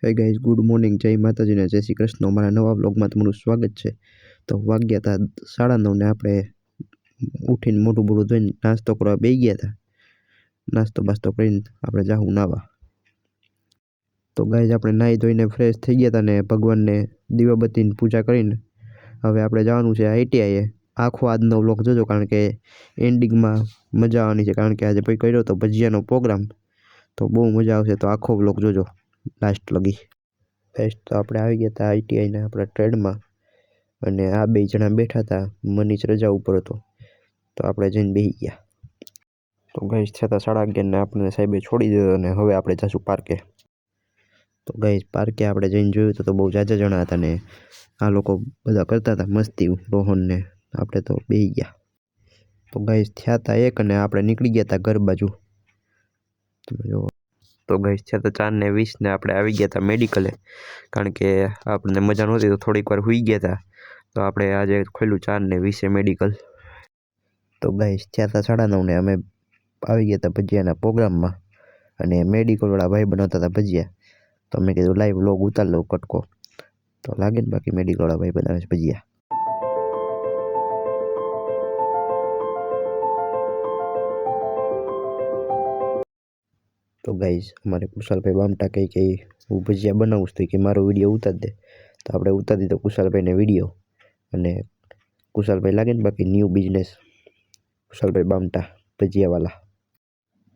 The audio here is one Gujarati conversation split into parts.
હે ગાઈઝ, ગુડ મોર્નિંગ, જય માતાજી ને જય શ્રી કૃષ્ણ। અમારા નવા વ્લોગમાં તમારું સ્વાગત છે। તો વાગ્યા હતા 9:30 ને આપણે ઉઠીને મોઢું બોળું ધોઈને નાસ્તો કરવા બેસી ગયા હતા। નાસ્તો બાસ્તો કરીને આપણે જાહું નાવા। તો ગાઈઝ આપણે નાહી ધોઈને ફ્રેશ થઈ ગયા હતા ને ભગવાનને દીવાબત્તીની પૂજા કરીને હવે આપણે જવાનું છે આઈટીઆઈએ। આખો આજનો વ્લોગ જોજો, કારણ કે એન્ડિંગમાં મજા આવવાની છે, કારણ કે આજે ભાઈ કર્યો તો ભજીયાનો પ્રોગ્રામ, તો બહુ મજા આવશે। તો આખો વ્લોગ જોજો લાસ્ટ લગી। ગાઈઝ તો આપણે આવી ગયા હતા આઈટીઆઈના આપણા ટ્રેડમાં, અને આ બે જણા બેઠા હતા। મનીષ રજા ઉપર હતો તો આપણે જઈને બેસી ગયા। તો ગાઈઝ છતાં 11:30 ને આપણને સાહેબે છોડી દીધો અને હવે આપણે જઈશું પાર્કે। તો ગાઈઝ પાર્કે આપણે જઈને જોયું તો બહુ જાજા જણા હતા ને આ લોકો બધા કરતા હતા મસ્તી, રોહન ને આપણે તો બેસી ગયા। તો ગાઈઝ થયા હતા 1 અને આપણે નીકળી ગયા હતા ઘર બાજુ। તો ગાઈઝ થયા હતા 4:20 ને આપણે આવી ગયા હતા મેડિકલે, કારણ કે આપણને મજા નહોતી તો થોડીક વાર સૂઈ ગયા હતા। તો આપણે આજે ખોલ્યું 4:20 મેડિકલ। તો ગાઈઝ થયા હતા 9:30 ને અમે આવી ગયા હતા ભજીયાના પ્રોગ્રામમાં, અને મેડિકલવાળા ભાઈ બનાવતા હતા ભજીયા। તો મેં કીધું લાઈવ વ્લોગ ઉતાર લઉં કટકો, તો લાગે ને બાકી મેડિકલવાળા ભાઈ બનાવે છે ભજીયા। તો ગાઈઝ અમારે કુશાલભાઈ બામટા કે હું ભજીયા બનાવું છું, તો કે મારો વિડીયો ઉતાર દે। તો આપણે ઉતારી દીધો કુશાલભાઈને વિડીયો, અને કુશાલભાઈ લાગે ને બાકી ન્યૂ બિઝનેસ કુશાલભાઈ બામટા ભજીયાવાલા।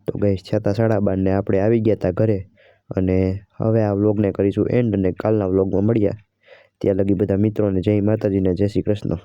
તો ગાઈઝ છતાં 12:30 ને આપણે આવી ગયા હતા ઘરે, અને હવે આ વ્લોગને કરીશું એન્ડ, અને કાલના વ્લોગમાં મળ્યા। ત્યાં લગી બધા મિત્રોને જય માતાજી ને જય શ્રી કૃષ્ણ।